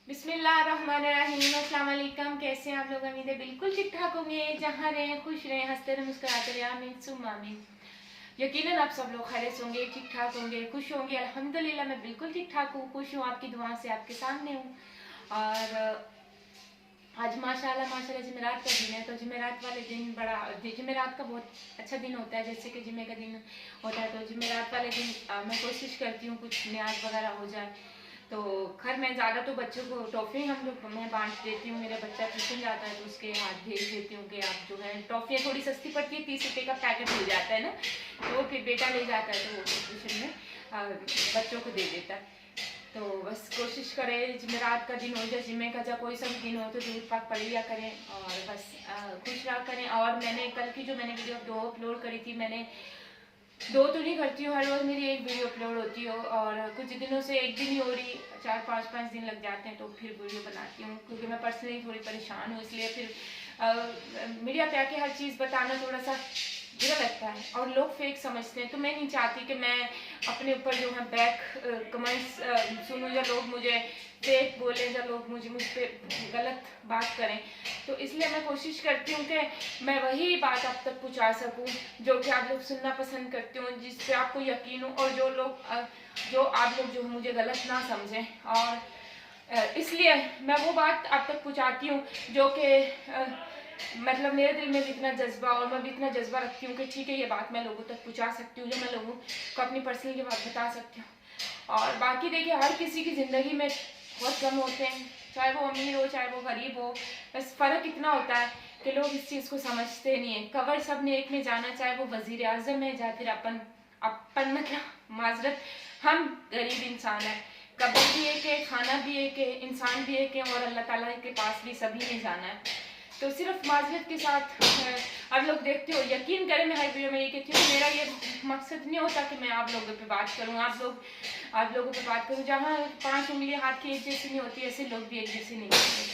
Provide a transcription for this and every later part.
बिस्मिल्लाहिर्रहमानिर्रहीम। अस्सलाम वालेकुम। कैसे हैं आप लोग? उम्मीद है बिल्कुल ठीक ठाक होंगे, जहाँ रहें खुश रहें, हंसते रहें, मुस्कुराते रहें। आमीन सुम्मा आमीन। यकीनन आप सब लोग खैरियत होंगे, ठीक ठाक होंगे, खुश होंगे। अल्हम्दुलिल्लाह मैं बिल्कुल ठीक ठाक हूँ, खुश हूँ, आपकी दुआ से आपके सामने हूँ। और आज माशाल्लाह जुमेरात का दिन है, तो जुमेरात वाले दिन जुमेरात का बहुत अच्छा दिन होता है। जैसे कि जुमे का दिन होता है, तो जुमेरात वाले दिन मैं कोशिश करती हूँ कुछ न्याज वगैरह हो जाए। तो खैर मैं ज़्यादा तो बच्चों को टॉफ़ी मैं बांट देती हूँ। मेरा बच्चा ट्यूशन जाता है तो उसके हाथ भेज देती हूँ कि आप जो है, टॉफ़ियाँ थोड़ी सस्ती पड़ती है, 30 रुपये का पैकेट मिल जाता है ना, तो फिर बेटा ले जाता है तो वो ट्यूशन में बच्चों को दे देता है। तो बस कोशिश करें जुमेरात का दिन हो या जुम्मे का, जब कोई सा भी दिन हो तो दूध पाक पढ़ लिया करें और बस खुश रहा करें। और मैंने कल की जो मैंने वीडियो 2 अपलोड करी थी, मैंने 2 तो नहीं करती हूँ, हर रोज़ मेरी 1 वीडियो अपलोड होती हो, और कुछ दिनों से 1 दिन ही हो रही, 4-5 दिन लग जाते हैं तो फिर वीडियो बनाती हूँ, क्योंकि मैं पर्सनली थोड़ी परेशान हूँ। इसलिए फिर मीडिया पे आके हर चीज़ बताना थोड़ा सा बुरा लगता है और लोग फेक समझते हैं। तो मैं नहीं चाहती कि मैं अपने ऊपर जो है बैक कमेंट्स सुनूँ, या लोग मुझे फेक बोलें, या लोग मुझ पर गलत बात करें। तो इसलिए मैं कोशिश करती हूँ कि मैं वही बात आप तक पहुँचा सकूँ जो कि आप लोग सुनना पसंद करते हो, जिस पे आपको यकीन हो, और जो आप लोग जो मुझे गलत ना समझें। और इसलिए मैं वो बात आप तक पहुँचाती हूँ जो कि मतलब मेरे दिल में भी इतना जज्बा, और मैं भी इतना जज्बा रखती हूँ कि ठीक है ये बात मैं लोगों तक पहुँचा सकती हूँ, जो मैं लोगों को अपनी पर्सनल की बात बता सकती हूँ। और बाकी देखिए, हर किसी की ज़िंदगी में बहुत गम होते हैं, चाहे वो अमीर हो चाहे वो गरीब हो। बस फ़र्क इतना होता है कि लोग इस चीज़ को समझते नहीं है। कवर सब ने एक में जाना, चाहे वो वज़ीर आज़म है, चाहे फिर अपन मतलब माजरत हम गरीब इंसान है। कबर भी एक है, खाना भी एक है, इंसान भी एक है, और अल्लाह ताला के पास भी सभी ने जाना है। तो सिर्फ माजरत के साथ आप लोग देखते हो, यकीन करें मैं हर वीडियो में ये कहती हूँ, मेरा ये मकसद नहीं होता कि मैं आप लोगों पे बात करूँ, आप लोगों पे बात करूँ। जहाँ 5 उंगलियां हाथ की एक जैसी नहीं होती, ऐसे लोग भी एक जैसे नहीं होते।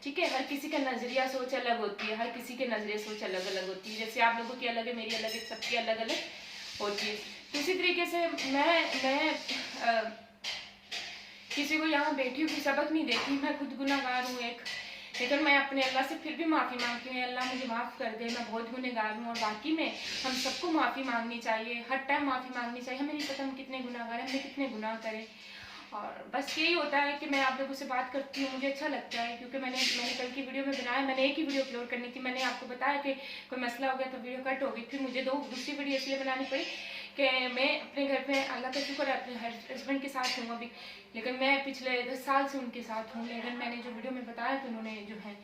ठीक है, हर किसी का नजरिया सोच अलग होती है, हर किसी के नजरिया सोच अलग अलग होती है। जैसे आप लोगों की अलग है, मेरी अलग है, सबकी अलग अलग होती है। तो इसी तरीके से मैं किसी को यहाँ बैठी हूँ कि सबक नहीं देती, मैं खुद गुनाहगार हूँ एक, लेकिन मैं अपने अल्लाह से फिर भी माफ़ी मांगती हूँ, अल्लाह मुझे माफ़ कर दे, मैं बहुत गुनहगार हूँ। और बाकी में हम सबको माफ़ी मांगनी चाहिए, हर टाइम माफ़ी मांगनी चाहिए। हमें नहीं पता हम कितने गुनाहगार हैं, हमें कितने गुनाह करें। और बस यही होता है कि मैं आप लोगों से बात करती हूँ, मुझे अच्छा लगता है, क्योंकि मैंने कल की वीडियो में बनाया, मैंने एक ही वीडियो अपलोड करनी थी। मैंने आपको बताया कि कोई मसला हो गया तो वीडियो कट हो गई, फिर मुझे दूसरी वीडियो इसलिए बनानी पड़ी कि मैं अपने घर पे अल्लाह का शुक्र है अपने हस्बैंड के साथ हूँ अभी, लेकिन मैं पिछले 10 साल से उनके साथ हूँ। लेकिन मैंने जो वीडियो में बताया कि उन्होंने जो है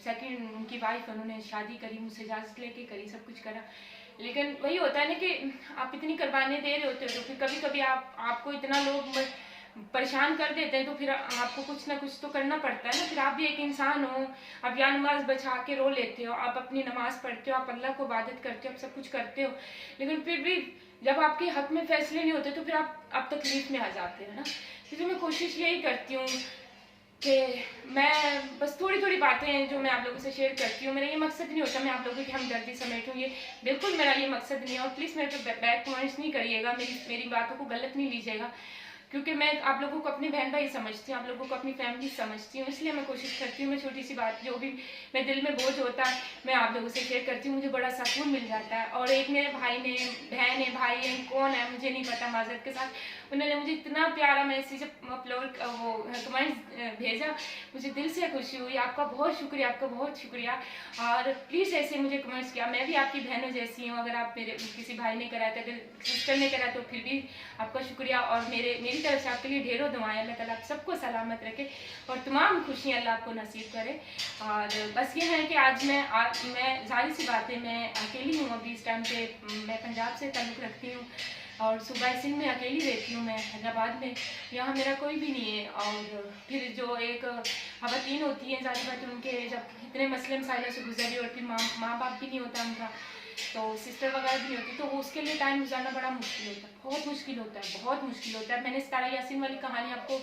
सेकंड उनकी वाइफ, उन्होंने शादी करी, मुझसे इजाज़त लेके करी, सब कुछ करा। लेकिन वही होता है ना कि आप इतनी कुर्बानियाँ दे रहे होते हो, तो फिर कभी कभी आपको इतना लोग परेशान कर देते हैं, तो फिर आपको कुछ ना कुछ तो करना पड़ता है ना। फिर आप भी एक इंसान हो, आप या नमाज बचा के रो लेते हो, आप अपनी नमाज पढ़ते हो, आप अल्लाह को इबादत करते हो, आप सब कुछ करते हो, लेकिन फिर भी जब आपके हक में फैसले नहीं होते तो फिर आप तकलीफ में आ जाते हो ना। इसलिए मैं कोशिश यही करती हूँ कि मैं बस थोड़ी बातें जो मैं आप लोगों से शेयर करती हूँ। मेरा ये मकसद नहीं होता मैं आप लोगों की हमदर्दी समेटूँ, ये बिल्कुल मेरा ये मकसद नहीं है। और प्लीज़ मेरे पे बैक कमेंट्स नहीं करिएगा, मेरी बातों को गलत नहीं लीजिएगा, क्योंकि मैं आप लोगों को अपने बहन भाई समझती हूँ, आप लोगों को अपनी फैमिली समझती हूँ। इसलिए मैं कोशिश करती हूँ, मैं छोटी सी बात जो भी मेरे दिल में बोझ होता है मैं आप लोगों से शेयर करती हूँ, मुझे बड़ा सुकून मिल जाता है। और एक मेरे भाई ने, बहन है, भाई है, कौन है मुझे नहीं पता, माजरत के साथ, उन्होंने मुझे इतना प्यारा मैसेज अपलोड वो कमेंट्स भेजा, मुझे दिल से खुशी हुई। आपका बहुत शुक्रिया, आपका बहुत शुक्रिया। और प्लीज़ ऐसे मुझे कमेंट्स किया, मैं भी आपकी बहनों जैसी हूँ। अगर आप मेरे किसी भाई ने करा था, अगर सिस्टर ने करा, तो फिर भी आपका शुक्रिया। और मेरी तरफ से आपके लिए ढेरों दुआएं, अल्लाह ताला आप सबको सलामत रखे और तमाम खुशियाँ अल्लाह आपको नसीब करे। और बस ये है कि आज मैं जाहिर सी बात है, मैं अकेली हूँ अभी इस टाइम पे, मैं पंजाब से ताल्लुक़ रखती हूँ और सूबा सिंध में अकेली रहती हूँ मैं, हैदराबाद में। यहाँ मेरा कोई भी नहीं है। और फिर जो एक ख़वातीन होती हैं, ज़ाहिर बात है, उनके जब इतने मसले मसाइलों से गुजरी और फिर माँ बाप भी नहीं होता उनका, तो सिस्टर वगैरह भी नहीं होती, तो उसके लिए टाइम गुजारना बड़ा मुश्किल होता है, बहुत मुश्किल होता है, बहुत मुश्किल होता है। मैंने सितारा यासीन वाली कहानी आपको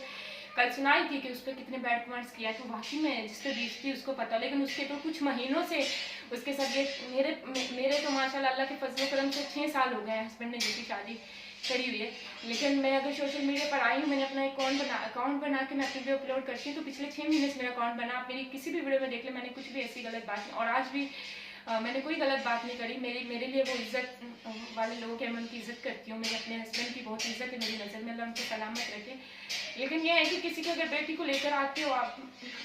कल सुनाई थी कि उस पर कितने बैड कमेंट्स किया, तो वाकई में जिस पर बीच थी उसको पता। लेकिन उसके तो कुछ महीनों से उसके साथ ये मेरे तो माशाल्लाह अल्लाह के फजल करम से 6 साल हो गए हैं हस्बैंड ने जिसकी शादी करी हुई है। लेकिन मैं अगर सोशल मीडिया पर आई हूँ, मैंने अपना अकाउंट बना के मैं अपनी वीडियो अपलोड करती हूँ, तो पिछले 6 महीने से मेरा अकाउंट बना। आप मेरी किसी भी वीडियो में देख ले, मैंने कुछ भी ऐसी गलत बात नहीं, और आज भी मैंने कोई गलत बात नहीं करी। मेरे लिए वो इज्जत वाले लोग हैं, मैं उनकी इज्जत करती हूँ। मेरे अपने हस्बैंड की बहुत इज्जत है मेरी नज़र में, अल्लाह उनको सलामत रखे। लेकिन ये है कि किसी की अगर बेटी को लेकर आते हो आप,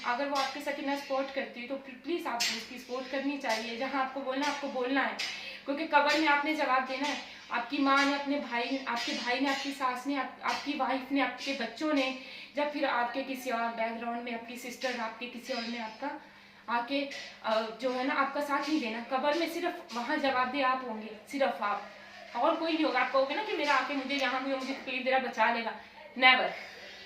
अगर वो आपके साथ इतना सपोर्ट करती है, तो प्लीज़ आपको उसकी सपोर्ट करनी चाहिए। जहाँ आपको बोलना आपको बोलना है, क्योंकि कबर में आपने जवाब देना है। आपकी माँ ने, अपने भाई, आपके भाई ने, आपकी सास ने, आपकी वाइफ ने, आपके बच्चों ने, या फिर आपके किसी और बैकग्राउंड में आपकी सिस्टर, आपके किसी और ने आपका आके जो है ना आपका साथ नहीं देना। कबर में सिर्फ वहाँ जवाब दे आप होंगे, सिर्फ आप, और कोई नहीं होगा। आप कहोगे ना कि मेरा आके मुझे यहाँ मुझे तकलीफ दे रहा बचा लेगा, नेवर,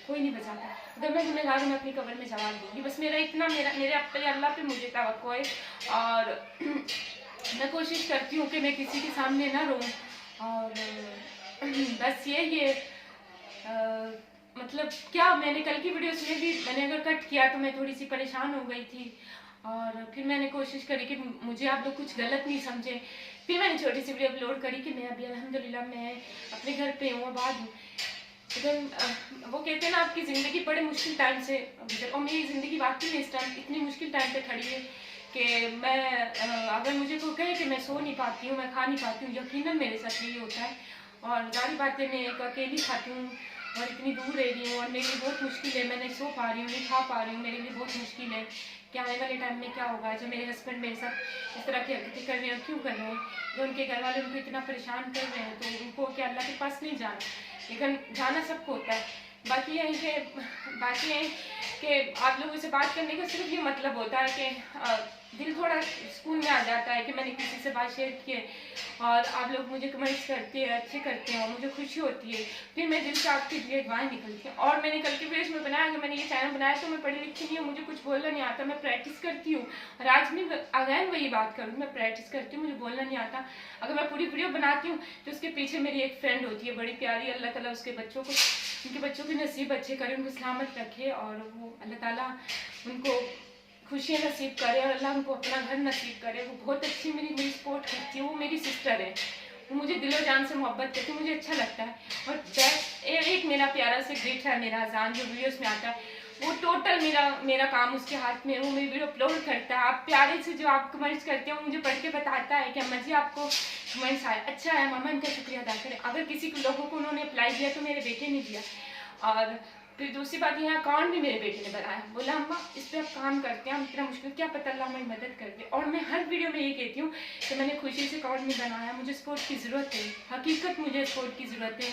कोई नहीं बचाता। अगर मैं गुनहगार हूँ, मैं अपनी कबर में जवाब दूंगी। बस मेरा इतना, मेरे अल्लाह पे मुझे तवक्को है, और मैं कोशिश करती हूँ कि मैं किसी के सामने ना रोऊं। और बस ये मतलब क्या, मैंने कल की वीडियोस में भी मैंने अगर कट किया तो मैं थोड़ी सी परेशान हो गई थी, और फिर मैंने कोशिश करी कि मुझे आप लोग कुछ गलत नहीं समझे। फिर मैंने छोटी सी वीडियो अपलोड करी कि मैं अभी अल्हम्दुलिल्लाह मैं अपने घर पे हूँ, आबाद हूँ। लेकिन वो कहते हैं ना, आपकी ज़िंदगी बड़े मुश्किल टाइम से गुजर, और मेरी ज़िंदगी वाकई में इस टाइम इतनी मुश्किल टाइम पे खड़ी है कि मैं अगर मुझे कोई कहे कि मैं सो नहीं पाती हूँ, मैं खा नहीं पाती हूँ, यकीनन मेरे साथ यही होता है। और जारी बात है, मैं एक अकेली खाती हूँ और इतनी दूर रह रही हूँ, और मेरे लिए बहुत मुश्किल है। मैं नहीं सो पा रही हूँ, नहीं खा पा रही हूँ, मेरे लिए बहुत मुश्किल है कि आने वाले टाइम में क्या होगा। जब मेरे हस्बैंड मेरे साथ इस तरह की हरकतें कर रहे हैं, क्यों कर रहे हैं, जो उनके घर वाले उनको इतना परेशान कर रहे हैं, तो उनको क्या अल्लाह के पास नहीं जाना, लेकिन जाना सबको होता है। बाकी ये है कि आप लोगों से बात करने का सिर्फ ये मतलब होता है कि दिल थोड़ा सुकून में आ जाता है कि मैंने किसी से बात शेयर की है, और आप लोग मुझे कमेंट्स करते हैं, अच्छे करते हैं, और मुझे खुशी होती है। फिर मैं दिल से आपके लिए दुआएं निकलती हैं। और मैंने कल के वीडियो में बनाया, अगर मैंने ये चैनल बनाया तो मैं पढ़ी लिखी नहीं हूँ, मुझे कुछ बोलना नहीं आता, मैं प्रैक्टिस करती हूँ। और आज भी अगैन वही बात करूँ, मैं प्रैक्टिस करती हूँ, मुझे बोलना नहीं आता। अगर मैं पूरी वीडियो बनाती हूँ तो उसके पीछे मेरी एक फ्रेंड होती है बड़ी प्यारी, अल्लाह ताला उसके बच्चों को, उनके बच्चों की नसीब अच्छे करे, उनको सलामत रखे, और वो अल्लाह ताला उनको खुशियाँ नसीब करे, और अल्लाह उनको अपना घर नसीब करे। वो बहुत अच्छी मेरी सपोर्ट करती है, वो मेरी सिस्टर है, वो मुझे दिलो जान से मोहब्बत करती है, मुझे अच्छा लगता है। और एक मेरा प्यारा से गिफ्ट है, मेरा अजान जो वीडियोस में आता है, वो टोटल मेरा काम उसके हाथ में है, वो मेरी वीडियो अपलोड करता है। आप प्यारे से जो आप कमेंट्स करते हो, मुझे पढ़ के बताता है कि अम्मा जी आपको कमेंट्स आया, अच्छा है मामा, इनका शुक्रिया अदा करें। अगर किसी लोगों को उन्होंने अप्लाई किया तो मेरे बेटे ने दिया। और फिर दूसरी बात, यहाँ अकाउंट भी मेरे बेटे ने बनाया, बोला अम्मा इस पर आप काम करते हैं, हम इतना मुश्किल, क्या पता अल्लाह हमारी मदद कर दे। और मैं हर वीडियो में ये कहती हूँ कि मैंने खुशी से अकाउंट नहीं बनाया, मुझे सपोर्ट की ज़रूरत है, हकीकत मुझे सपोर्ट की ज़रूरत है।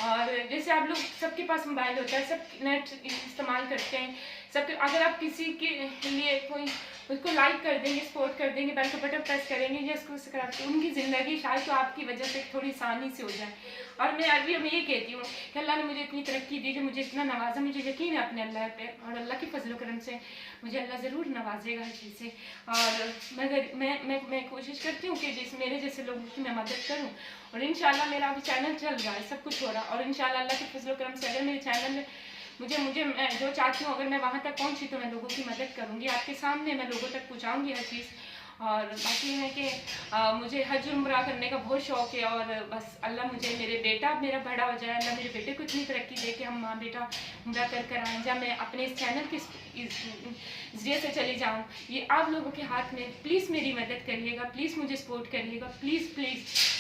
और जैसे आप लोग, सबके पास मोबाइल होता है, सब नेट इस्तेमाल करते हैं, सब, अगर आप किसी के लिए कोई उसको लाइक कर देंगे, सपोर्ट कर देंगे, बेल का बटन प्रेस करेंगे, या उसको सब्सक्राइब, तो उनकी ज़िंदगी शायद तो आपकी वजह से थोड़ी आसानी से हो जाए। और मैं अभी ये कहती हूँ कि अल्लाह ने मुझे इतनी तरक्की दी, जो मुझे इतना नवाजा, मुझे यकीन है अपने अल्लाह पे, और अल्लाह के फजल करम से मुझे अल्लाह ज़रूर नवाजेगा हर चीज़ से। और मैं कोशिश करती हूँ कि मेरे जैसे लोगों की मैं मदद करूँ, और इंशाल्लाह मेरा अभी चैनल चल रहा है, सब कुछ हो रहा है, और इंशाल्लाह अल्लाह के फजल करम से अगर मेरे चैनल में मुझे मैं जो चाहती हूँ, अगर मैं वहाँ तक पहुँची तो मैं लोगों की मदद करूँगी, आपके सामने मैं लोगों तक पहुँचाऊँगी हर चीज़। और बाकी है कि मुझे हज उम्रा करने का बहुत शौक है, और बस अल्लाह मुझे, मेरे बेटा मेरा बड़ा हो जाए, अल्लाह मेरे बेटे को इतनी तरक्की दे कि हम माँ बेटा उम्रा कर आएँ, जब मैं अपने इस चैनल के ज़रिए से चली जाऊँ। ये आप लोगों के हाथ में, प्लीज़ मेरी मदद करिएगा, प्लीज़ मुझे सपोर्ट करिएगा, प्लीज़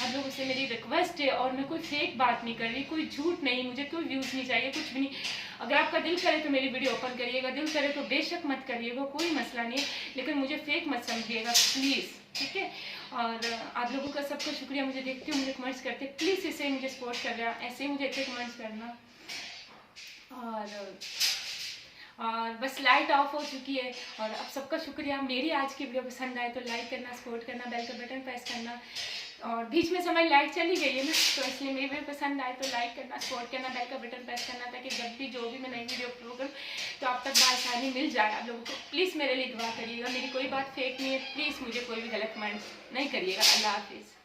आप लोगों से मेरी रिक्वेस्ट है। और मैं कोई फेक बात नहीं कर रही, कोई झूठ नहीं, मुझे कोई व्यूज़ नहीं चाहिए, कुछ भी नहीं। अगर आपका दिल करे तो मेरी वीडियो ओपन करिएगा, दिल करे तो बेशक मत करिएगा, कोई मसला नहीं है, लेकिन मुझे फेक मत समझिएगा प्लीज़, ठीक है। और आप लोगों का सबका शुक्रिया, मुझे देखते हो, मुझे कमेंट्स करते, प्लीज़ इसे मुझे सपोर्ट कर रहा, ऐसे ही मुझे अच्छे कमेंट्स करना। और बस लाइट ऑफ हो चुकी है, और अब सबका शुक्रिया। मेरी आज की वीडियो पसंद आए तो लाइक करना, सपोर्ट करना, बेल का बटन प्रेस करना। और बीच में समय लाइट चली गई है ना, तो इसलिए मेरी वीडियो पसंद आए तो लाइक करना, सपोर्ट करना, बेल का बटन प्रेस करना, ताकि जब भी जो भी मैं नई वीडियो अपलोड करूँ तो आप तक आसानी मिल जाए आप लोगों को। प्लीज़ मेरे लिए दुआ करिएगा, मेरी कोई बात फेक नहीं है, प्लीज़ मुझे कोई भी गलत कमेंट्स नहीं करिएगा। अल्लाह हाफिज़।